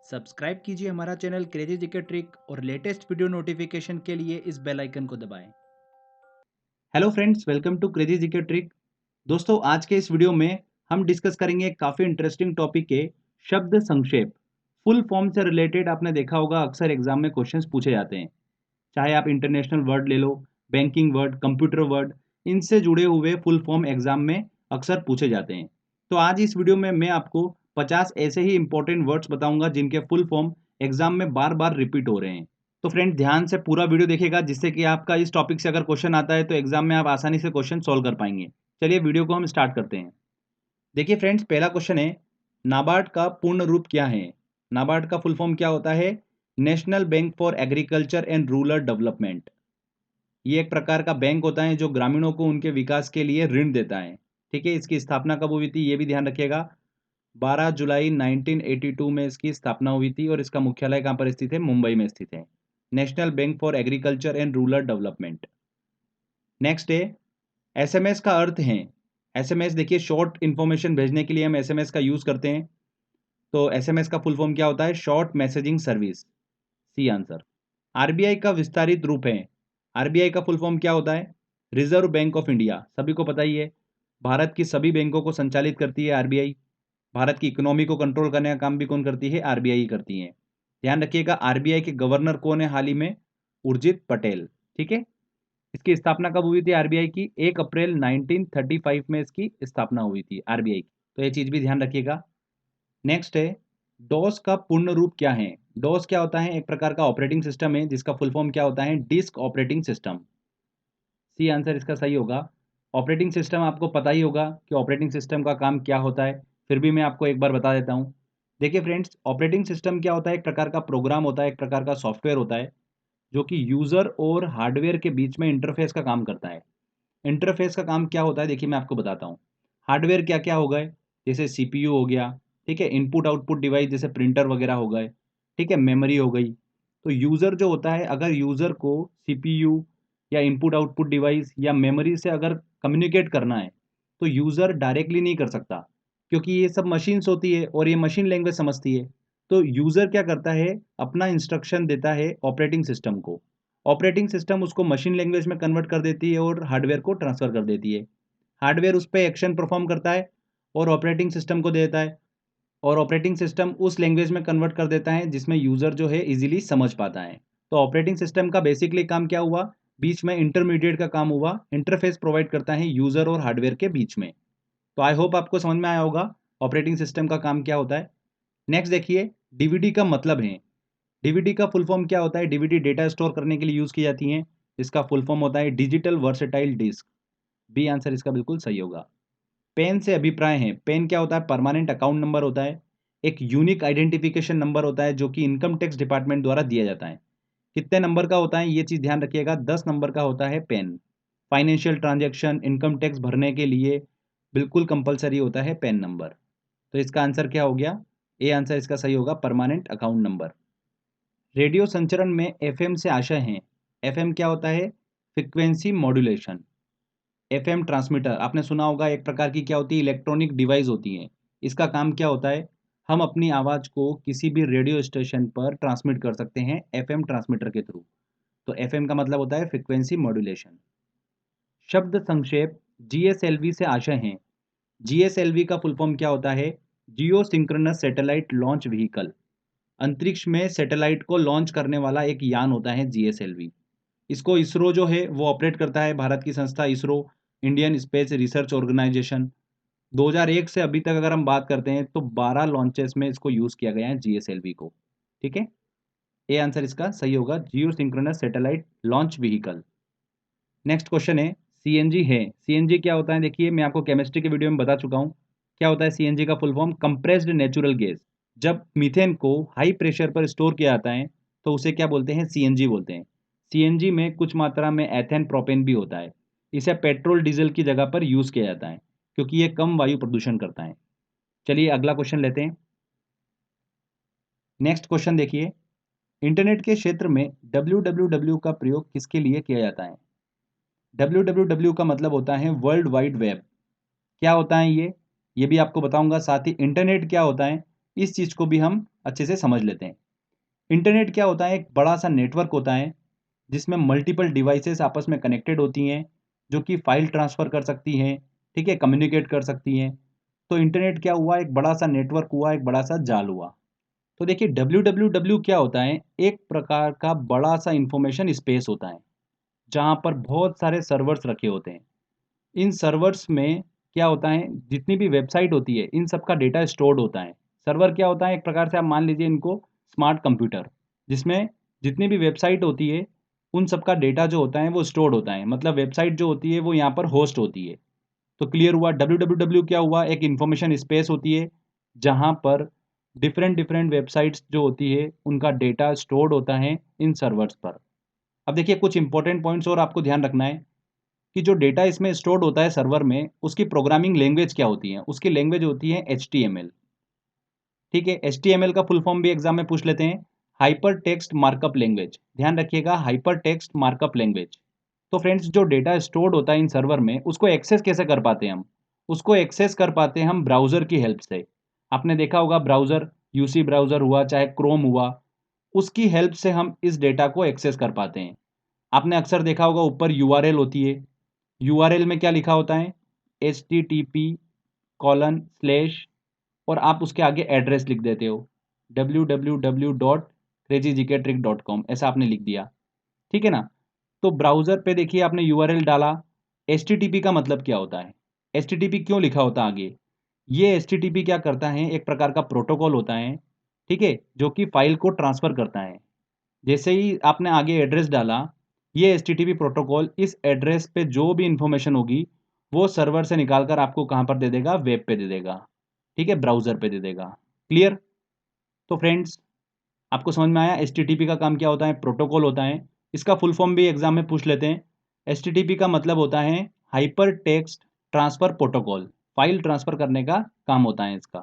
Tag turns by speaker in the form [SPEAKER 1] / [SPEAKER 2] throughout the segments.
[SPEAKER 1] Subscribe कीजिए हमारा channel crazy GK trick और लेटेस्ट वीडियो नोटिफिकेशन के लिए इस बेल आइकन को दबाएं। Hello friends, welcome to crazy GK trick. दोस्तों, आज के इस वीडियो में हम डिस्कस करेंगे एक काफ़ी इंटरेस्टिंग टॉपिक के शब्द संक्षेप। फुल फॉर्म से रिलेटेड आपने देखा होगा अक्सर एग्जाम में क्वेश्चंस पूछे जाते हैं। चाहे आप इंटरनेशनल वर्ड ले लो, बैंकिंग वर्ड, कंप्यूटर वर्ड, इनसे जुड़े हुए फुल फॉर्म एग्जाम में अक्सर पूछे जाते हैं। तो आज इस वीडियो में मैं आपको 50 ऐसे ही इंपॉर्टेंट वर्ड्स बताऊंगा जिनके फुल फॉर्म एग्जाम में बार बार रिपीट हो रहे हैं। तो फ्रेंड, ध्यान से पूरा वीडियो देखिएगा, जिससे कि आपका इस टॉपिक से अगर क्वेश्चन आता है तो एग्जाम में आप आसानी से क्वेश्चन सॉल्व कर पाएंगे। चलिए वीडियो को हम स्टार्ट करते हैं। देखिए फ्रेंड्स, पहला क्वेश्चन है, नाबार्ड का पूर्ण रूप क्या है? नाबार्ड का फुल फॉर्म क्या होता है? National bank for agriculture and rural development. ये एक प्रकार का बैंक होता है जो ग्रामीणों को उनके विकास के लिए ऋण देता है। ठीक है, इसकी स्थापना कब हुई थी ये भी ध्यान रखिएगा। 12 जुलाई 1982 में इसकी स्थापना हुई थी और इसका मुख्यालय कहाँ पर स्थित है? मुंबई में स्थित है। National bank for agriculture and rural development. Next है, एसएमएस का अर्थ है। एसएमएस, देखिए, शॉर्ट इंफॉर्मेशन भेजने के लिए हम एसएमएस का यूज करते हैं। तो एसएमएस का फुल फॉर्म क्या होता है? Short messaging service. C answer. RBI का विस्तारित रूप है। आरबीआई का फुल फॉर्म क्या होता है? Reserve bank of India. सभी को पता ही है, भारत की सभी बैंकों को संचालित करती है आरबीआई। भारत की इकोनॉमी को कंट्रोल करने का काम भी कौन करती है? आरबीआई करती है। ध्यान रखिएगा, आरबीआई के गवर्नर कौन है हाल ही में? उर्जित पटेल। ठीक है, इसकी स्थापना कब हुई थी आरबीआई की? 1 अप्रैल 1935 में इसकी स्थापना हुई थी आरबीआई की। तो ये चीज भी ध्यान रखिएगा। नेक्स्ट है, डॉस का पूर्ण रूप क्या है? डॉस क्या होता है? एक प्रकार का ऑपरेटिंग सिस्टम है जिसका फुल फॉर्म क्या होता है? Disk operating system. C answer इसका सही होगा। ऑपरेटिंग सिस्टम आपको पता ही होगा कि ऑपरेटिंग सिस्टम का काम क्या होता है, फिर भी मैं आपको एक बार बता देता हूँ। देखिए फ्रेंड्स, ऑपरेटिंग सिस्टम क्या होता है? एक प्रकार का प्रोग्राम होता है, एक प्रकार का सॉफ्टवेयर होता है जो कि यूजर और हार्डवेयर के बीच में इंटरफेस का काम करता है। इंटरफेस का काम क्या होता है, देखिए मैं आपको बताता हूँ। हार्डवेयर क्या क्या हो गए? जैसे सीपीयू हो गया, ठीक है, इनपुट आउटपुट डिवाइस जैसे प्रिंटर वगैरह हो गए, ठीक है, मेमोरी हो गई। तो यूज़र जो होता है, अगर यूज़र को सीपीयू या इनपुट आउटपुट डिवाइस या मेमोरी से अगर कम्युनिकेट करना है तो यूज़र डायरेक्टली नहीं कर सकता, क्योंकि ये सब मशीन्स होती है और ये मशीन लैंग्वेज समझती है। तो यूज़र क्या करता है? अपना इंस्ट्रक्शन देता है ऑपरेटिंग सिस्टम को। ऑपरेटिंग सिस्टम उसको मशीन लैंग्वेज में कन्वर्ट कर देती है और हार्डवेयर को ट्रांसफ़र कर देती है। हार्डवेयर उस पे एक्शन परफॉर्म करता है और ऑपरेटिंग सिस्टम को देता है, और ऑपरेटिंग सिस्टम उस लैंग्वेज में कन्वर्ट कर देता है जिसमें यूज़र जो है इजीली समझ पाता है। तो ऑपरेटिंग सिस्टम का बेसिकली काम क्या हुआ? बीच में इंटरमीडिएट का काम हुआ, इंटरफेस प्रोवाइड करता है यूज़र और हार्डवेयर के बीच में। तो आई होप आपको समझ में आया होगा ऑपरेटिंग सिस्टम का काम क्या होता है। नेक्स्ट देखिए, डीवीडी का मतलब है। डीवीडी का फुल फॉर्म क्या होता है? डीवीडी डेटा स्टोर करने के लिए यूज़ की जाती है। इसका फुल फॉर्म होता है digital versatile disk. B answer इसका बिल्कुल सही होगा। पेन से अभिप्राय है। पेन क्या होता है? परमानेंट अकाउंट नंबर होता है, एक यूनिक आइडेंटिफिकेशन नंबर होता है जो कि इनकम टैक्स डिपार्टमेंट द्वारा दिया जाता है। कितने नंबर का होता है ये चीज़ ध्यान रखिएगा? 10 नंबर का होता है PAN. Financial transaction, income tax भरने के लिए बिल्कुल कंपलसरी होता है पेन नंबर। तो इसका आंसर क्या हो गया? ए आंसर इसका सही होगा, परमानेंट अकाउंट नंबर। रेडियो संचरण में एफएम से आशय है। एफएम क्या होता है? Frequency modulation. एफएम ट्रांसमीटर आपने सुना होगा, एक प्रकार की क्या होती है? इलेक्ट्रॉनिक डिवाइस होती है। इसका काम क्या होता है? हम अपनी आवाज़ को किसी भी रेडियो स्टेशन पर ट्रांसमिट कर सकते हैं एफएम ट्रांसमीटर के थ्रू। तो एफएम का मतलब होता है फ्रीक्वेंसी मॉड्यूलेशन। शब्द संक्षेप, जीएसएलवी से आशय है। जीएसएलवी का फुल फॉर्म क्या होता है? जियो सिंक्रोनस सैटेलाइट लॉन्च व्हीकल। अंतरिक्ष में सैटेलाइट को लॉन्च करने वाला एक यान होता है जीएसएलवी। इसको इसरो जो है वो ऑपरेट करता है, भारत की संस्था ISRO, Indian space research organisation. 2001 से अभी तक अगर हम बात करते हैं तो 12 लॉन्चेस में इसको यूज़ किया गया है जीएसएलवी को। ठीक है, ए आंसर इसका सही होगा, geosynchronous satellite launch vehicle. Next question है, सीएनजी है। सीएनजी क्या होता है? देखिए मैं आपको केमिस्ट्री के वीडियो में बता चुका हूँ। क्या होता है सीएनजी का full form? Compressed natural gas. जब मीथेन को हाई प्रेशर पर स्टोर किया जाता है तो उसे क्या बोलते हैं? सीएनजी बोलते हैं। सीएनजी में कुछ मात्रा में एथेन प्रोपेन भी होता है। इसे पेट्रोल डीजल की जगह पर यूज़ किया जाता है क्योंकि ये कम वायु प्रदूषण करता है। चलिए अगला क्वेश्चन लेते हैं। नेक्स्ट क्वेश्चन देखिए, इंटरनेट के क्षेत्र में www का प्रयोग किसके लिए किया जाता है? www का मतलब होता है वर्ल्ड वाइड वेब। क्या होता है ये भी आपको बताऊंगा। साथ ही इंटरनेट क्या होता है? इस चीज़ को भी हम अच्छे से समझ लेते हैं। इंटरनेट क्या होता है? एक बड़ा सा नेटवर्क होता है जिसमें मल्टीपल डिवाइसेस आपस में कनेक्टेड होती हैं, जो कि फाइल ट्रांसफ़र कर सकती हैं, ठीक है, कम्युनिकेट कर सकती हैं। तो इंटरनेट क्या हुआ? एक बड़ा सा नेटवर्क हुआ, एक बड़ा सा जाल हुआ। तो देखिए डब्ल्यू क्या होता है? एक प्रकार का बड़ा सा इंफॉर्मेशन स्पेस होता है, जहाँ पर बहुत सारे सर्वर्स रखे होते हैं। इन सर्वर्स में क्या होता है? जितनी भी वेबसाइट होती है, इन सब का डेटा स्टोर्ड होता है। सर्वर क्या होता है? एक प्रकार से आप मान लीजिए इनको स्मार्ट कंप्यूटर, जिसमें जितनी भी वेबसाइट होती है, उन सब का डेटा जो होता है वो स्टोर्ड होता है। मतलब वेबसाइट जो होती है वो यहाँ पर होस्ट होती है। तो क्लियर हुआ? डब्ल्यू क्या हुआ? एक इंफॉर्मेशन स्पेस होती है, जहाँ पर डिफरेंट डिफरेंट वेबसाइट्स जो होती है उनका डेटा स्टोर्ड होता है इन सर्वर्स पर। अब देखिए कुछ इंपॉर्टेंट पॉइंट्स और आपको ध्यान रखना है कि जो डेटा इसमें स्टोर्ड होता है सर्वर में, उसकी प्रोग्रामिंग लैंग्वेज क्या होती है? उसकी लैंग्वेज होती है HTML। ठीक है, HTML का फुल फॉर्म भी एग्जाम में पूछ लेते हैं, हाइपर टेक्स्ट मार्कअप लैंग्वेज। ध्यान रखिएगा, हाइपर टेक्स्ट मार्कअप लैंग्वेज। तो फ्रेंड्स, जो डेटा स्टोर्ड होता है इन सर्वर में, उसको एक्सेस कैसे कर पाते हैं हम? उसको एक्सेस कर पाते हैं हम ब्राउज़र की हेल्प से। आपने देखा होगा ब्राउज़र, यूसी ब्राउज़र हुआ चाहे क्रोम हुआ, उसकी हेल्प से हम इस डेटा को एक्सेस कर पाते हैं। आपने अक्सर देखा होगा ऊपर URL होती है, URL में क्या लिखा होता है? http:// और आप उसके आगे एड्रेस लिख देते हो, www.crazygktrick.com, ऐसा आपने लिख दिया, ठीक है ना? तो ब्राउज़र पे देखिए आपने URL डाला। HTTP का मतलब क्या होता है? HTTP क्यों लिखा होता है आगे? ये HTTP क्या करता है? एक प्रकार का प्रोटोकॉल होता है, ठीक है, जो कि फाइल को ट्रांसफ़र करता है। जैसे ही आपने आगे एड्रेस डाला, ये HTTP प्रोटोकॉल इस एड्रेस पे जो भी इंफॉर्मेशन होगी, वो सर्वर से निकाल कर आपको कहाँ पर दे देगा? वेब पे दे देगा, ठीक है, ब्राउज़र पे दे देगा। क्लियर? तो फ्रेंड्स, आपको समझ में आया HTTP का काम क्या होता है? प्रोटोकॉल होता है। इसका फुल फॉर्म भी एग्जाम में पूछ लेते हैं। HTTP का मतलब होता है hyper text transfer protocol. File transfer करने का काम होता है इसका।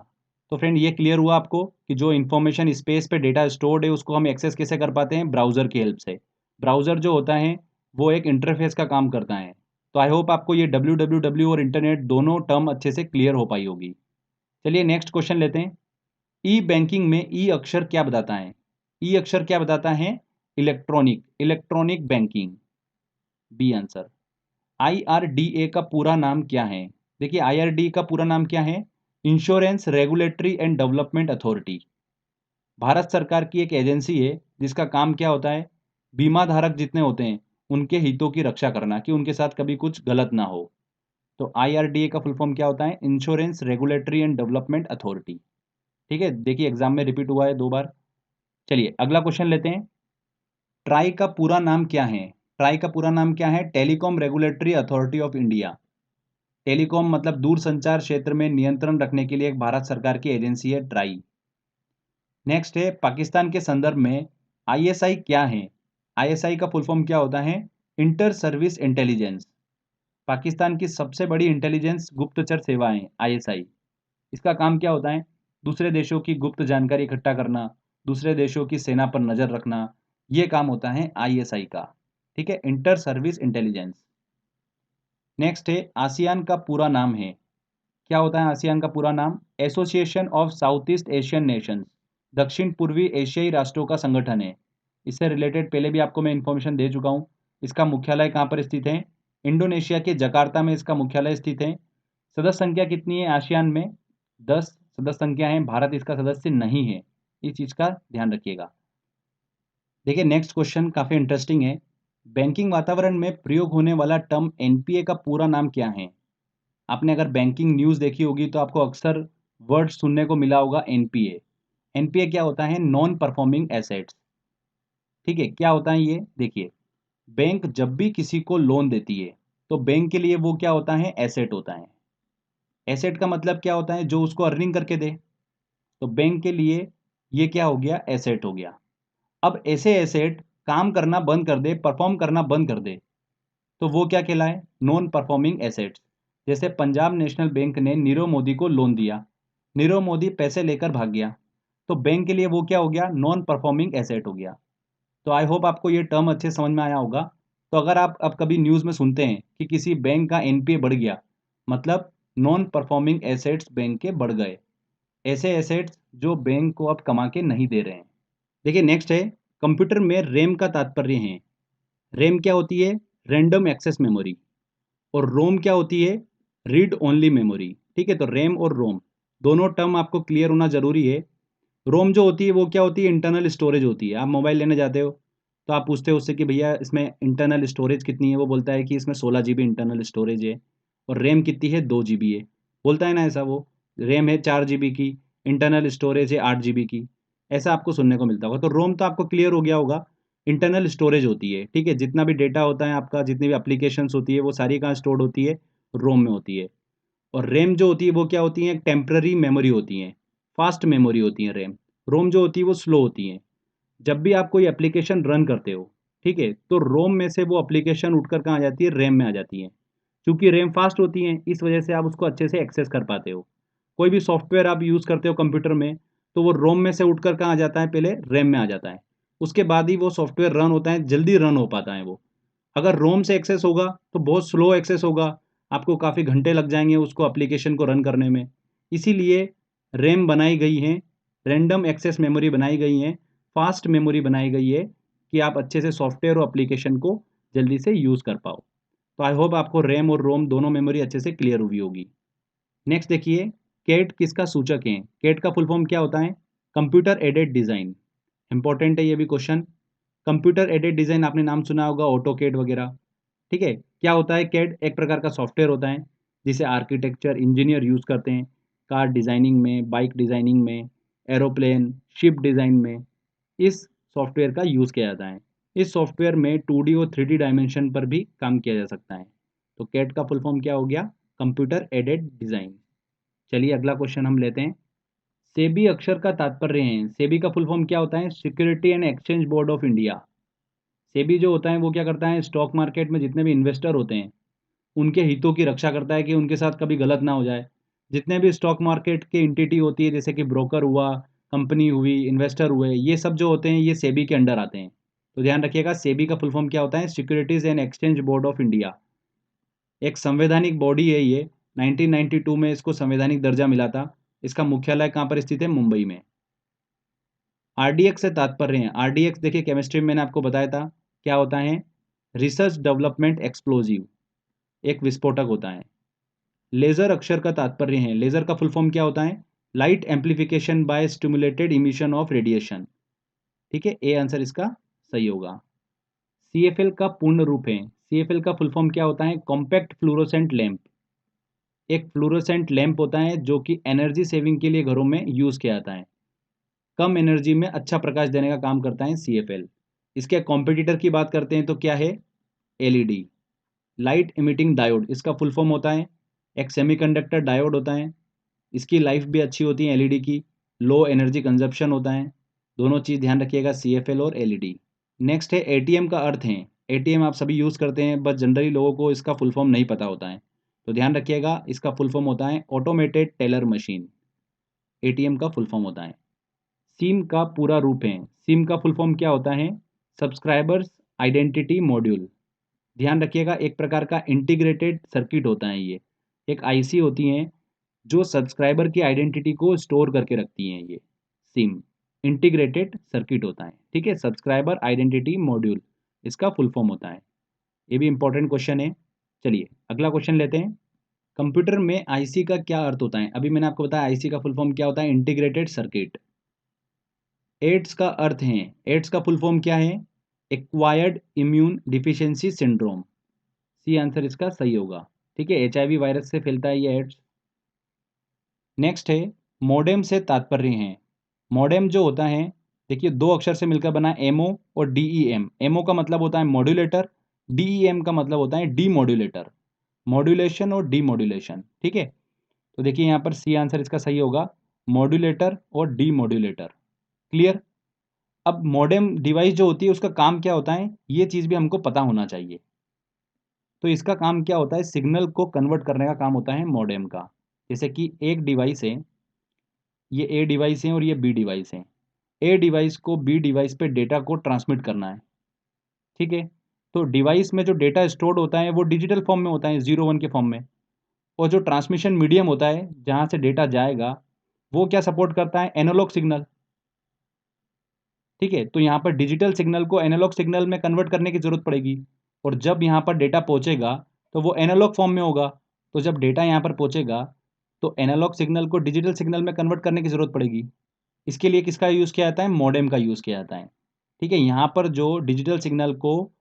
[SPEAKER 1] तो फ्रेंड, ये क्लियर हुआ आपको कि जो इन्फॉर्मेशन स्पेस पे डेटा स्टोर्ड है उसको हम एक्सेस कैसे कर पाते हैं? ब्राउज़र की हेल्प से। ब्राउज़र जो होता है वो एक इंटरफेस का काम करता है। तो आई होप आपको ये www और इंटरनेट दोनों टर्म अच्छे से क्लियर हो पाई होगी। चलिए नेक्स्ट क्वेश्चन लेते हैं। ई बैंकिंग में ई अक्षर क्या बताता है? ई अक्षर क्या बताता है? Electronic, electronic banking, B answer. IRDA का पूरा नाम क्या है? देखिए IRD का पूरा नाम क्या है? Insurance regulatory and development authority. Bharat सरकार की एक एजेंसी है जिसका काम क्या होता है? बीमा धारक जितने होते हैं उनके हितों की रक्षा करना, कि उनके साथ कभी कुछ गलत ना हो। तो IRDA का फुल फॉर्म क्या होता है? Insurance regulatory and development authority. ठीक है, देखिए एग्जाम में रिपीट हुआ है 2 बार। चलिए अगला क्वेश्चन लेते हैं। ट्राई का पूरा नाम क्या है? ट्राई का पूरा नाम क्या है? Telecom regulatory authority of India. Telecom मतलब दूरसंचार क्षेत्र में नियंत्रण रखने के लिए एक भारत सरकार की एजेंसी है ट्राई। नेक्स्ट है, पाकिस्तान के संदर्भ में ISI क्या है? ISI का फुल फॉर्म क्या होता है? Inter service intelligence. पाकिस्तान की सबसे बड़ी इंटेलिजेंस गुप्तचर सेवा है ISI। इसका काम क्या होता है? दूसरे देशों की गुप्त जानकारी इकट्ठा करना, दूसरे देशों की सेना पर नज़र रखना, ये काम होता है ISI का। ठीक है, इंटर सर्विस इंटेलिजेंस। नेक्स्ट है, आसियान का पूरा नाम है। क्या होता है आसियान का पूरा नाम? Association of south east Asian Nations. दक्षिण पूर्वी एशियाई राष्ट्रों का संगठन है। इससे रिलेटेड पहले भी आपको मैं इन्फॉर्मेशन दे चुका हूँ। इसका मुख्यालय कहाँ पर स्थित है? इंडोनेशिया के जकार्ता में इसका मुख्यालय स्थित है। सदस्य संख्या कितनी है आसियान में? 10 सदस्य संख्या है। भारत इसका सदस्य नहीं है, इस चीज़ का ध्यान रखिएगा। देखिए नेक्स्ट क्वेश्चन काफ़ी इंटरेस्टिंग है। बैंकिंग वातावरण में प्रयोग होने वाला टर्म NPA का पूरा नाम क्या है? आपने अगर बैंकिंग न्यूज़ देखी होगी तो आपको अक्सर वर्ड सुनने को मिला होगा NPA। NPA क्या होता है? Non performing assets. ठीक है, क्या होता है ये? देखिए, बैंक जब भी किसी को लोन देती है तो बैंक के लिए वो क्या होता है? एसेट होता है। एसेट का मतलब क्या होता है? जो उसको अर्निंग करके दे। तो बैंक के लिए ये क्या हो गया? एसेट हो गया। अब ऐसे एसेट काम करना बंद कर दे, परफॉर्म करना बंद कर दे, तो वो क्या कहलाए? Non performing assets. जैसे पंजाब नेशनल बैंक ने नीरव मोदी को लोन दिया, नीरव मोदी पैसे लेकर भाग गया, तो बैंक के लिए वो क्या हो गया? नॉन परफॉर्मिंग एसेट हो गया। तो आई होप आपको ये टर्म अच्छे समझ में आया होगा। तो अगर आप अब कभी न्यूज़ में सुनते हैं कि किसी बैंक का NPA बढ़ गया, मतलब नॉन परफॉर्मिंग एसेट्स बैंक के बढ़ गए। ऐसे एसेट्स जो बैंक को अब कमा के नहीं दे रहे हैं। देखिए नेक्स्ट है, कंप्यूटर में रैम का तात्पर्य है, रैम क्या होती है, रैंडम एक्सेस मेमोरी, और रोम क्या होती है, रीड ओनली मेमोरी। ठीक है, तो रैम और रोम दोनों टर्म आपको क्लियर होना जरूरी है। रोम जो होती है वो क्या होती है, इंटरनल स्टोरेज होती है। आप मोबाइल लेने जाते हो तो आप पूछते हो उससे कि भैया इसमें इंटरनल स्टोरेज कितनी है, वो बोलता है कि इसमें 16 GB इंटरनल स्टोरेज है, और रैम कितनी है, 2 GB है, बोलता है ना ऐसा वो। रैम है 4 GB की, इंटरनल स्टोरेज है 8 GB की, ऐसा आपको सुनने को मिलता होगा। तो रोम तो आपको क्लियर हो गया होगा, इंटरनल स्टोरेज होती है। ठीक है, जितना भी डेटा होता है आपका, जितनी भी एप्लीकेशंस होती है वो सारी कहाँ स्टोर्ड होती है, रोम में होती है। और रैम जो होती है वो क्या होती है, टेम्पररी मेमोरी होती है, फास्ट मेमोरी होती है रैम। रोम जो होती है वो स्लो होती है। जब भी आप कोई एप्लीकेशन रन करते हो, ठीक है, तो रोम में से वो एप्लीकेशन उठकर कहाँ आ जाती है, रैम में आ जाती है। क्योंकि रैम फास्ट होती है, इस वजह से आप उसको अच्छे से एक्सेस कर पाते हो। कोई भी सॉफ्टवेयर आप यूज़ करते हो कंप्यूटर में, तो वो रोम में से उठकर कहाँ आ जाता है, पहले रैम में आ जाता है। उसके बाद ही वो सॉफ्टवेयर रन होता है, जल्दी रन हो पाता है वो। अगर रोम से एक्सेस होगा तो बहुत स्लो एक्सेस होगा, आपको काफ़ी घंटे लग जाएंगे उसको एप्लीकेशन को रन करने में। इसीलिए रैम बनाई गई है, रैंडम एक्सेस मेमोरी बनाई गई है, फास्ट मेमोरी बनाई गई है, कि आप अच्छे से सॉफ्टवेयर और एप्लीकेशन को जल्दी से यूज़ कर पाओ। तो आई होप आपको रैम और रोम दोनों मेमोरी अच्छे से क्लियर हुई होगी। नेक्स्ट देखिए, कैट किसका सूचक है। कैट का फुल फॉर्म क्या होता है, कंप्यूटर एडेड डिज़ाइन। इंपॉर्टेंट है ये भी क्वेश्चन। कंप्यूटर एडेड डिज़ाइन आपने नाम सुना होगा, ऑटो कैड वगैरह। ठीक है, क्या होता है, कैड एक प्रकार का सॉफ्टवेयर होता है जिसे आर्किटेक्चर इंजीनियर यूज़ करते हैं, कार डिज़ाइनिंग में, बाइक डिज़ाइनिंग में, एरोप्लेन, शिप डिज़ाइन में इस सॉफ्टवेयर का यूज़ किया जाता है। इस सॉफ्टवेयर में 2D और 3D डायमेंशन पर भी काम किया जा सकता है। तो कैड का फुल फॉर्म क्या हो गया, कंप्यूटर एडेड डिज़ाइन। चलिए अगला क्वेश्चन हम लेते हैं। सेबी अक्षर का तात्पर्य है, सेबी का फुल फॉर्म क्या होता है, security and exchange board of India. SEBI जो होता है वो क्या करता है, स्टॉक मार्केट में जितने भी इन्वेस्टर होते हैं उनके हितों की रक्षा करता है, कि उनके साथ कभी गलत ना हो जाए। जितने भी स्टॉक मार्केट की एंटिटी होती है, जैसे कि ब्रोकर हुआ, कंपनी हुई, इन्वेस्टर हुए, ये सब जो होते हैं ये सेबी के अंडर आते हैं। तो ध्यान रखिएगा, सेबी का फुल फॉर्म क्या होता है, securities and exchange board of India. एक संवैधानिक बॉडी है ये, 1992 में इसको संवैधानिक दर्जा मिला था। इसका मुख्यालय कहाँ पर स्थित है, मुंबई में। आरडीएक्स से तात्पर्य है, आरडीएक्स देखिए केमिस्ट्री में मैंने आपको बताया था क्या होता है, रिसर्च डेवलपमेंट एक्सप्लोजिव, एक विस्फोटक होता है। लेजर अक्षर का तात्पर्य है, लेजर का फुल फॉर्म क्या होता है, light amplification by stimulated emission of radiation. ठीक है, ए आंसर इसका सही होगा। सीएफएल का पूर्ण रूप है, सीएफएल का फुल फॉर्म क्या होता है, कॉम्पैक्ट फ्लोरोसेंट लैंप। एक फ्लोरोसेंट लैंप होता है जो कि एनर्जी सेविंग के लिए घरों में यूज किया जाता है, कम एनर्जी में अच्छा प्रकाश देने का काम करता है सीएफएल। इसके कॉम्पिटिटर की बात करते हैं तो क्या है, एलईडी, लाइट इमिटिंग डायोड इसका फुल फॉर्म होता है। एक सेमीकंडक्टर डायोड होता है, इसकी लाइफ भी अच्छी होती है एलईडी की, लो एनर्जी कंजप्शन होता है। दोनों चीज़ ध्यान रखिएगा, सीएफएल और एलईडी। नेक्स्ट है एटीएम का अर्थ है, एटीएम आप सभी यूज़ करते हैं, बस जनरली लोगों को इसका फुल फॉर्म नहीं पता होता है। तो ध्यान रखिएगा, इसका फुल फॉर्म होता है ऑटोमेटेड टेलर मशीन, एटीएम का फुल फॉर्म होता है। सिम का पूरा रूप है, सिम का फुल फॉर्म क्या होता है, सब्सक्राइबर्स आइडेंटिटी मॉड्यूल। ध्यान रखिएगा, एक प्रकार का इंटीग्रेटेड सर्किट होता है ये, एक आईसी होती हैं जो सब्सक्राइबर की आइडेंटिटी को स्टोर करके रखती हैं, ये सिम इंटीग्रेटेड सर्किट होता है। ठीक है, सब्सक्राइबर आइडेंटिटी मॉड्यूल इसका फुल फॉर्म होता है। ये भी इंपॉर्टेंट क्वेश्चन है। चलिए अगला क्वेश्चन लेते हैं। कंप्यूटर में आईसी का क्या अर्थ होता है, अभी मैंने आपको बताया आईसी का फुल फॉर्म क्या होता है, इंटीग्रेटेड सर्किट। एड्स का अर्थ है, एड्स का फुल फॉर्म क्या है, acquired immune deficiency syndrome. C answer इसका सही होगा। ठीक है, एचआईवी वायरस से फैलता है ये एड्स। नेक्स्ट है, मॉडेम से तात्पर्य है। मॉडेम जो होता है, देखिए दो अक्षर से मिलकर बना है, एमओ और डीईएम। एमओ का मतलब होता है मॉड्यूलेटर, डीईएम का मतलब होता है डीमॉड्यूलेटर, मॉड्यूलेशन और डीमॉड्यूलेशन। ठीक है, तो देखिए यहाँ पर सी आंसर इसका सही होगा, मॉड्यूलेटर और डीमॉड्यूलेटर। क्लियर। अब मॉडेम डिवाइस जो होती है उसका काम क्या होता है, ये चीज़ भी हमको पता होना चाहिए। तो इसका काम क्या होता है, सिग्नल को कन्वर्ट करने का काम होता है मॉडेम का। जैसे कि एक डिवाइस है, ये ए डिवाइस है और ये बी डिवाइस है। ए डिवाइस को बी डिवाइस पे डेटा को ट्रांसमिट करना है। ठीक है, तो डिवाइस में जो डेटा स्टोर्ड होता है वो डिजिटल फॉर्म में होता है, 0 1 के फॉर्म में। और जो ट्रांसमिशन मीडियम होता है जहाँ से डेटा जाएगा वो क्या सपोर्ट करता है? Analogue signal. ठीक है, तो यहाँ पर डिजिटल सिग्नल को एनालॉग सिग्नल में कन्वर्ट करने की जरूरत पड़ेगी, और जब यहाँ पर डेटा पहुंचेगा तो वो एनालॉग फॉर्म में होगा। तो जब डेटा यहाँ पर पहुंचेगा तो एनालॉग सिग्नल को डिजिटल सिग्नल में कन्वर्ट करने की जरूरत पड़ेगी। इसके लिए किसका यूज़ किया जाता है? मॉडेम का यूज़ किया जाता है। ठीक है, यहाँ पर जो डिजिटल सिग्नल को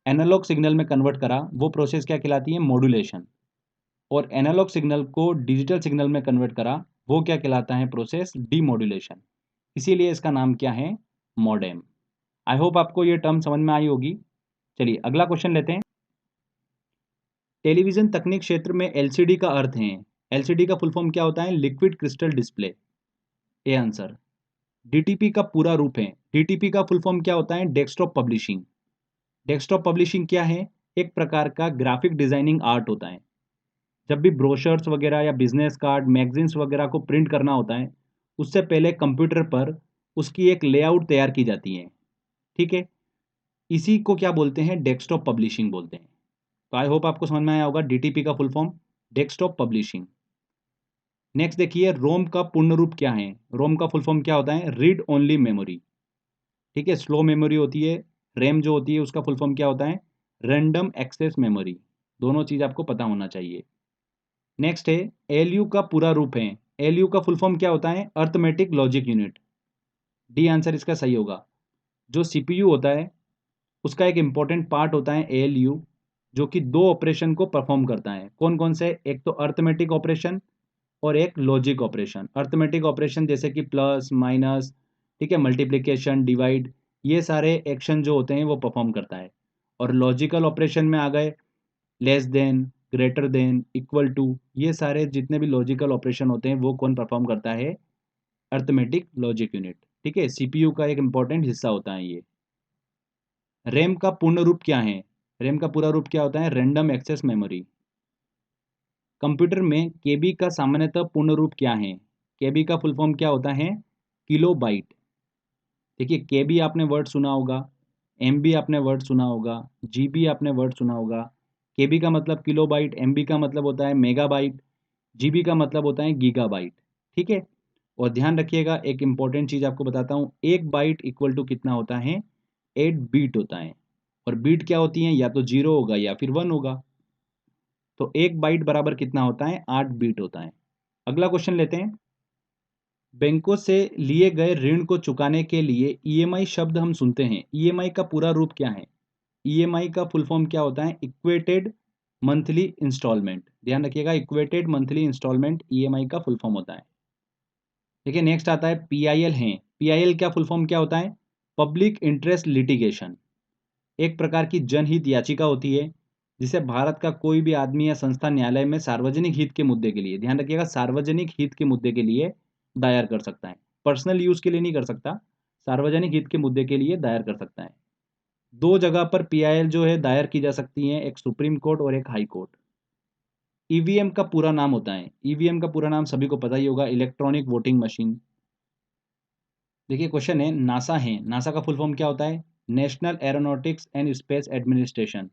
[SPEAKER 1] एनालॉग सिग्नल में कन्वर्ट करा वो प्रोसेस क्या कहलाती है? मॉड्यूलेशन। और एनालॉग सिग्नल को डिजिटल सिग्नल में कन्वर्ट करा वो क्या कहलाता है? Process demodulation. इसीलिए इसका नाम क्या है? मॉडेम। आई होप आपको ये टर्म समझ में आई होगी। चलिए अगला क्वेश्चन लेते हैं। टेलीविजन तकनीक क्षेत्र में एलसीडी का अर्थ है। एलसीडी का फुल फॉर्म क्या होता है? Liquid crystal display. A answer. DTP का पूरा रूप है। डीटीपी का फुल फॉर्म क्या होता है? Desktop publishing. डेस्कटॉप पब्लिशिंग क्या है? एक प्रकार का ग्राफिक डिजाइनिंग आर्ट होता है। जब भी ब्रोशर्स वगैरह या बिजनेस कार्ड, मैगजीन्स वगैरह को प्रिंट करना होता है, उससे पहले कंप्यूटर पर उसकी एक लेआउट तैयार की जाती है। ठीक है, इसी को क्या बोलते हैं? डेस्कटॉप पब्लिशिंग बोलते हैं। तो आई होप आपको समझ में आया होगा डीटीपी का full form desktop publishing. Next देखिए, रोम का पूर्ण रूप क्या है? रोम का फुल फॉर्म क्या होता है? Read only memory. ठीक है, स्लो मेमोरी होती है। रैम जो होती है उसका फुल फॉर्म क्या होता है? Random access memory. दोनों चीज आपको पता होना चाहिए। नेक्स्ट है, एलयू का पूरा रूप है। एलयू का फुल फॉर्म क्या होता है? Arithmetic logic unit. D answer इसका सही होगा। जो सीपीयू होता है उसका एक इंपॉर्टेंट पार्ट होता है एएलयू, जो कि दो ऑपरेशन को परफॉर्म करता है। कौन कौन से? एक तो अर्थमेटिक ऑपरेशन और एक लॉजिक ऑपरेशन। अर्थमेटिक ऑपरेशन जैसे कि प्लस माइनस, ठीक है, मल्टीप्लिकेशन, डिवाइड, ये सारे एक्शन जो होते हैं वो परफॉर्म करता है। और लॉजिकल ऑपरेशन में आ गए less than, greater than, equal to, ये सारे जितने भी लॉजिकल ऑपरेशन होते हैं वो कौन परफॉर्म करता है? Arithmetic logic unit. ठीक है, सीपीयू का एक इंपॉर्टेंट हिस्सा होता है ये। रैम का पूर्ण रूप क्या है? रैम का पूरा रूप क्या होता है? Random access memory. कंप्यूटर में केबी का सामान्यतः पूर्ण रूप क्या है? केबी का फुल फॉर्म क्या होता है? Kilo byte. देखिए, केबी आपने वर्ड सुना होगा, एमबी आपने वर्ड सुना होगा, जीबी आपने वर्ड सुना होगा। केबी का मतलब किलो बाइट, एमबी का मतलब होता है मेगा बाइट, जीबी का मतलब होता है गीगा बाइट। ठीक है, और ध्यान रखिएगा एक इंपॉर्टेंट चीज आपको बताता हूँ, एक बाइट इक्वल टू कितना होता है? 8 बीट होता है। और बीट क्या होती है? या तो 0 होगा या फिर 1 होगा। तो एक बाइट बराबर कितना होता है? 8 बीट होता है। अगला क्वेश्चन लेते हैं। बैंकों से लिए गए ऋण को चुकाने के लिए ईएमआई शब्द हम सुनते हैं। ईएमआई का पूरा रूप क्या है? ईएमआई का फुल फॉर्म क्या होता है? Equated monthly instalment. ध्यान रखिएगा, इक्वेटेड मंथली इंस्टॉलमेंट ईएमआई का फुल फॉर्म होता है। देखिए नेक्स्ट आता है पीआईएल है। पीआईएल का फुल फॉर्म क्या होता है? Public interest litigation. एक प्रकार की जनहित याचिका होती है जिसे भारत का कोई भी आदमी या संस्था न्यायालय में सार्वजनिक हित के मुद्दे के लिए, ध्यान रखिएगा, सार्वजनिक हित के मुद्दे के लिए दायर कर सकता है। पर्सनल यूज के लिए नहीं कर सकता, सार्वजनिक हित के मुद्दे के लिए दायर कर सकता है। दो जगह पर पीआईएल जो है दायर की जा सकती है, एक सुप्रीम कोर्ट और एक हाई कोर्ट। ईवीएम का पूरा नाम होता है, ईवीएम का पूरा नाम सभी को पता ही होगा, इलेक्ट्रॉनिक वोटिंग मशीन। देखिए क्वेश्चन है, नासा है, नासा का फुल फॉर्म क्या होता है? National aeronautics and space administration.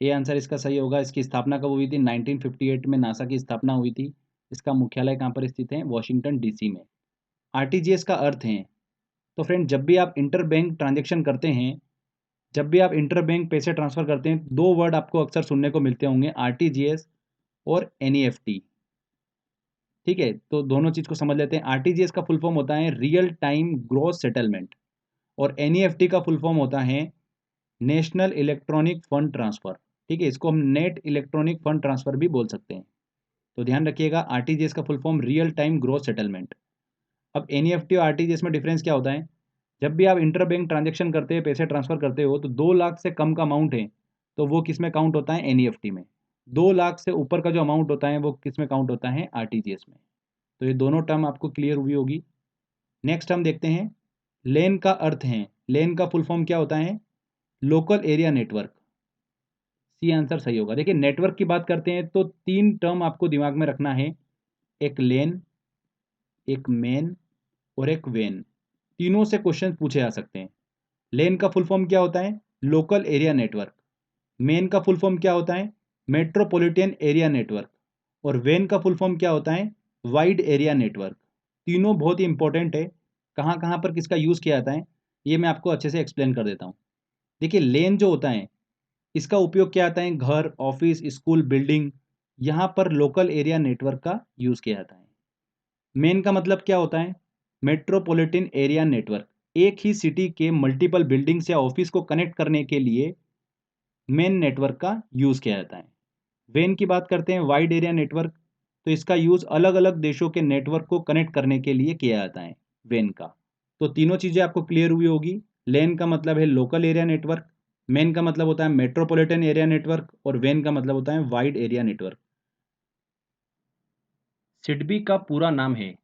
[SPEAKER 1] ये आंसर इसका सही होगा। इसकी स्थापना कब हुई थी? 1958 में नासा की स्थापना हुई थी। इसका मुख्यालय कहाँ पर स्थित है? वॉशिंगटन डीसी में। आरटीजीएस का अर्थ है, तो फ्रेंड जब भी आप इंटर बैंक ट्रांजेक्शन करते हैं, जब भी आप इंटर बैंक पैसे ट्रांसफर करते हैं, दो वर्ड आपको अक्सर सुनने को मिलते होंगे, आरटीजीएस और एनईएफटी। ठीक है, तो दोनों चीज को समझ लेते हैं। आरटीजीएस का फुल फॉर्म होता है रियल टाइम ग्रॉस सेटलमेंट, और एनईएफटी का फुल फॉर्म होता है नेशनल इलेक्ट्रॉनिक फंड ट्रांसफर। ठीक है, इसको हम नेट इलेक्ट्रॉनिक फंड ट्रांसफर भी बोल सकते हैं। तो ध्यान रखिएगा, आरटीजीएस का full form real time gross settlement. अब एनईएफटी और आरटीजीएस में डिफरेंस क्या होता है? जब भी आप इंटर बैंक ट्रांजेक्शन करते हैं, पैसे ट्रांसफर करते हो, तो 2 लाख से कम का अमाउंट है तो वो किस में काउंट होता है? एनईएफटी में। 2 लाख से ऊपर का जो अमाउंट होता है वो किस में काउंट होता है? आरटीजीएस में। तो ये दोनों टर्म आपको क्लियर हुई होगी। नेक्स्ट हम देखते हैं, लेन का अर्थ है। लेन का फुल फॉर्म क्या होता है? Local area network. C answer सही होगा। देखिए नेटवर्क की बात करते हैं तो 3 टर्म आपको दिमाग में रखना है, एक लेन, एक मेन और एक वेन। तीनों से क्वेश्चन पूछे जा सकते हैं। लेन का फुल फॉर्म क्या होता है? Local area network. मेन का फुल फॉर्म क्या होता है? Metropolitan area network. और वेन का फुल फॉर्म क्या होता है? Wide area network. तीनों बहुत ही इंपॉर्टेंट है। कहाँ कहाँ पर किसका यूज़ किया जाता है ये मैं आपको अच्छे से एक्सप्लेन कर देता हूँ। देखिए लेन जो होता है इसका उपयोग क्या आता है, घर, ऑफिस, स्कूल, बिल्डिंग, यहाँ पर लोकल एरिया नेटवर्क का यूज़ किया जाता है। मेन का मतलब क्या होता है, मेट्रोपॉलिटन एरिया नेटवर्क, एक ही सिटी के मल्टीपल बिल्डिंग्स या ऑफिस को कनेक्ट करने के लिए मेन नेटवर्क का यूज़ किया जाता है। वेन की बात करते हैं, वाइड एरिया नेटवर्क, तो इसका यूज़ अलग अलग देशों के नेटवर्क को कनेक्ट करने के लिए किया जाता है वेन का। तो तीनों चीज़ें आपको क्लियर हुई होगी। लेन का मतलब है लोकल एरिया नेटवर्क, मेन का मतलब होता है मेट्रोपॉलिटन एरिया नेटवर्क, और वेन का मतलब होता है वाइड एरिया नेटवर्क। सिडबी का पूरा नाम है,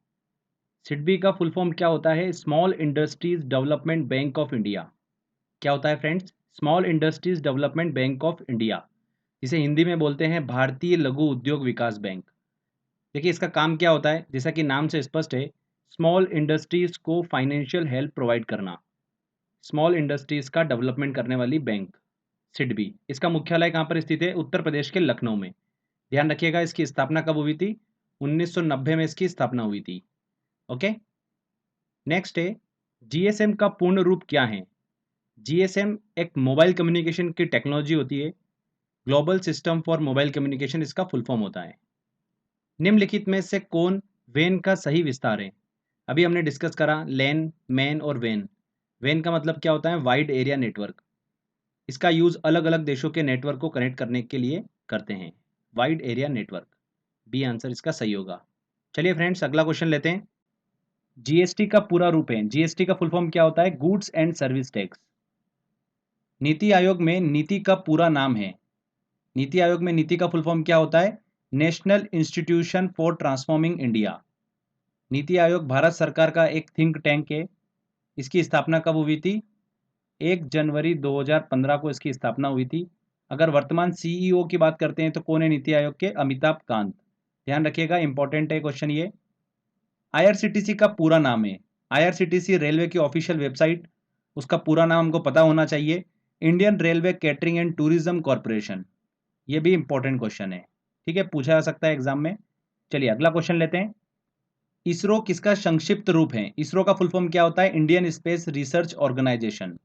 [SPEAKER 1] सिडबी का फुल फॉर्म क्या होता है, small industries development bank of India. क्या होता है friends, small industries development bank of India, जिसे हिंदी में बोलते हैं भारतीय लघु उद्योग विकास बैंक। देखिए इसका काम क्या होता है, जैसा कि नाम से स्पष्ट है, स्मॉल इंडस्ट्रीज को फाइनेंशियल हेल्प प्रोवाइड करना, स्मॉल इंडस्ट्रीज का डेवलपमेंट करने वाली बैंक सिडबी। इसका मुख्यालय कहाँ पर स्थित है, उत्तर प्रदेश के लखनऊ में। ध्यान रखिएगा इसकी स्थापना कब हुई थी, 1990 में इसकी स्थापना हुई थी। ओके, नेक्स्ट है जीएसएम का पूर्ण रूप क्या है। जीएसएम एक मोबाइल कम्युनिकेशन की टेक्नोलॉजी होती है, global system for mobile communication इसका फुल फॉर्म होता है। निम्नलिखित में से कौन वेन का सही विस्तार है। अभी हमने डिस्कस करा लैन, मैन और वेन। वेन का मतलब क्या होता है, वाइड एरिया नेटवर्क, इसका यूज अलग अलग देशों के नेटवर्क को कनेक्ट करने के लिए करते हैं, wide area network. B answer इसका सही होगा। चलिए फ्रेंड्स अगला क्वेश्चन लेते हैं। जीएसटी का पूरा रूप है, जीएसटी का फुल फॉर्म क्या होता है, goods and service tax. NITI Aayog में नीति का पूरा नाम है, नीति आयोग में नीति का फुल फॉर्म क्या होता है, national institution for transforming India. NITI Aayog Bharat सरकार का एक थिंक टैंक है। इसकी स्थापना कब हुई थी, 1 जनवरी 2015 को इसकी स्थापना हुई थी। अगर वर्तमान सीईओ की बात करते हैं तो कौन है नीति आयोग के, अमिताभ कांत। ध्यान रखिएगा इंपॉर्टेंट है क्वेश्चन ये। आईआरसीटीसी का पूरा नाम है, आईआरसीटीसी रेलवे की ऑफिशियल वेबसाइट, उसका पूरा नाम हमको पता होना चाहिए, Indian railway catering and tourism corporation. ये भी इंपॉर्टेंट क्वेश्चन है, ठीक है, पूछा जा सकता है एग्जाम में। चलिए अगला क्वेश्चन लेते हैं। इसरो किसका संक्षिप्त रूप है, इसरो का फुल फॉर्म क्या होता है, Indian space research organisation.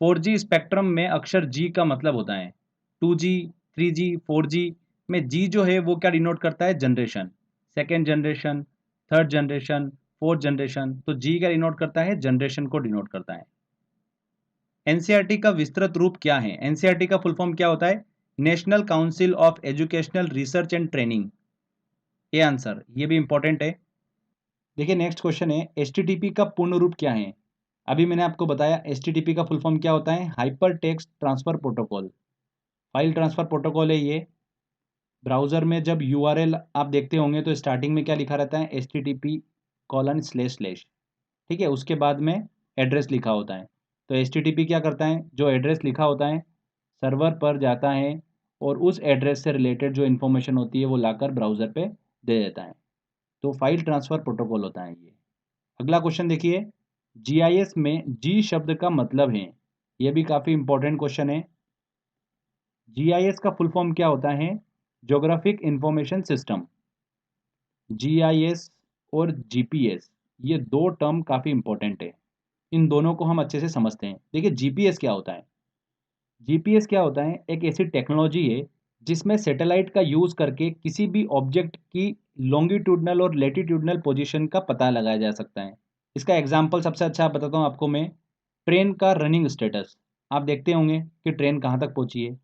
[SPEAKER 1] 4G spectrum में अक्षर जी का मतलब होता है 2G, 3G, 4G में जी जो है वो क्या डिनोट करता है, generation, second generation, third generation, fourth generation, तो जी का डिनोट करता है जनरेशन को डिनोट करता है। एनसीईआरटी का विस्तृत रूप क्या है, एनसीईआरटी का फुल फॉर्म क्या होता है, national council of educational research and training. ये आंसर, ये भी इंपॉर्टेंट है। देखिए नेक्स्ट क्वेश्चन है, एचटीटीपी का पूर्ण रूप क्या है। अभी मैंने आपको बताया एचटीटीपी का फुल फॉर्म क्या होता है, hyper text transfer protocol, file transfer protocol है ये। ब्राउजर में जब यूआरएल आप देखते होंगे तो स्टार्टिंग में क्या लिखा रहता है, http:// ठीक है, उसके बाद में एड्रेस लिखा होता है। तो एचटीटीपी क्या करता है, जो एड्रेस लिखा होता है सर्वर पर जाता है और उस एड्रेस से रिलेटेड जो इन्फॉर्मेशन होती है वो लाकर ब्राउज़र पे दे देता है। तो फाइल ट्रांसफ़र प्रोटोकॉल होता है ये। अगला क्वेश्चन देखिए, जीआईएस में जी शब्द का मतलब है, ये भी काफ़ी इंपॉर्टेंट क्वेश्चन है। जीआईएस का फुल फॉर्म क्या होता है, ज्योग्राफिक इंफॉर्मेशन सिस्टम। जीआईएस और जीपीएस, ये दो टर्म काफ़ी इंपॉर्टेंट है, इन दोनों को हम अच्छे से समझते हैं। देखिए जीपीएस क्या होता है, जीपीएस क्या होता है, एक ऐसी टेक्नोलॉजी है जिसमें सैटेलाइट का यूज़ करके किसी भी ऑब्जेक्ट की लॉन्गिट्यूडनल और लैटिट्यूडनल पोजीशन का पता लगाया जा सकता है। इसका एग्जांपल सबसे अच्छा बताता हूँ आपको मैं, ट्रेन का रनिंग स्टेटस, आप देखते होंगे कि ट्रेन कहाँ तक पहुँची है,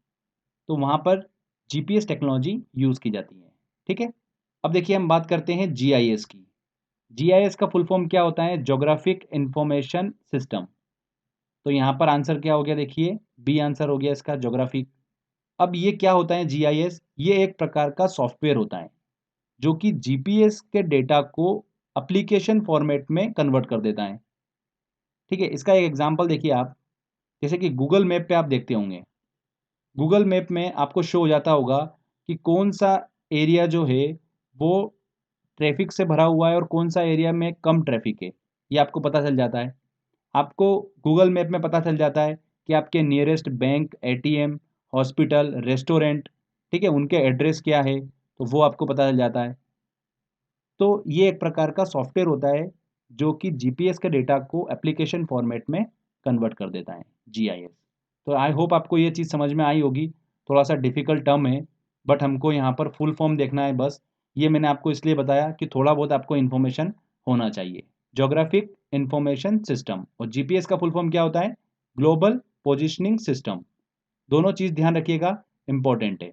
[SPEAKER 1] तो वहाँ पर जीपीएस टेक्नोलॉजी यूज़ की जाती है। ठीक है, अब देखिए हम बात करते हैं जीआईएस की। जीआईएस का फुल फॉर्म क्या होता है, ज्योग्राफिक इंफॉर्मेशन सिस्टम। तो यहाँ पर आंसर क्या हो गया, देखिए बी आंसर हो गया इसका, ज्योग्राफिक। अब ये क्या होता है जीआईएस, ये एक प्रकार का सॉफ्टवेयर होता है जो कि जीपीएस के डेटा को एप्लीकेशन फॉर्मेट में कन्वर्ट कर देता है। ठीक है, इसका एक एग्जांपल देखिए आप, जैसे कि गूगल मैप पे आप देखते होंगे, गूगल मैप में आपको शो हो जाता होगा कि कौन सा एरिया जो है वो ट्रैफिक से भरा हुआ है और कौन सा एरिया में कम ट्रैफिक है, ये आपको पता चल जाता है। आपको गूगल मैप में पता चल जाता है कि आपके nearest bank, ATM, hospital, restaurant, ठीक है, उनके एड्रेस क्या है, तो वो आपको पता चल जाता है। तो ये एक प्रकार का सॉफ्टवेयर होता है जो कि जीपीएस के डेटा को एप्लीकेशन फॉर्मेट में कन्वर्ट कर देता है, जीआईएस। तो आई होप आपको ये चीज़ समझ में आई होगी। थोड़ा सा डिफिकल्ट टर्म है, बट हमको यहाँ पर फुल फॉर्म देखना है बस। ये मैंने आपको इसलिए बताया कि थोड़ा बहुत आपको इन्फॉर्मेशन होना चाहिए। ज्योग्राफिक इंफॉर्मेशन सिस्टम, और जीपीएस का फुल फॉर्म क्या होता है? Global positioning system. दोनों चीज़ ध्यान रखिएगा, इंपॉर्टेंट है।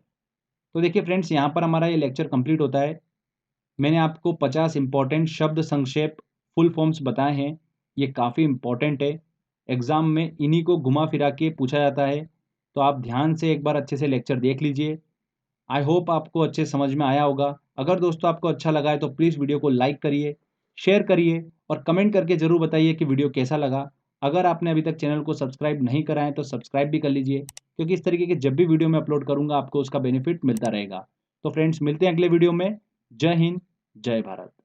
[SPEAKER 1] तो देखिए फ्रेंड्स, यहाँ पर हमारा ये लेक्चर कंप्लीट होता है। मैंने आपको 50 इंपॉर्टेंट शब्द संक्षेप फुल फॉर्म्स बताए हैं। ये काफ़ी इंपॉर्टेंट है, एग्ज़ाम में इन्हीं को घुमा फिरा के पूछा जाता है। तो आप ध्यान से एक बार अच्छे से लेक्चर देख लीजिए। आई होप आपको अच्छे समझ में आया होगा। अगर दोस्तों आपको अच्छा लगा है तो प्लीज़ वीडियो को लाइक करिए, शेयर करिए और कमेंट करके ज़रूर बताइए कि वीडियो कैसा लगा। अगर आपने अभी तक चैनल को सब्सक्राइब नहीं करा है तो सब्सक्राइब भी कर लीजिए, क्योंकि इस तरीके के जब भी वीडियो मैं अपलोड करूँगा आपको उसका बेनिफिट मिलता रहेगा। तो फ्रेंड्स, मिलते हैं अगले वीडियो में। जय हिंद, जय भारत।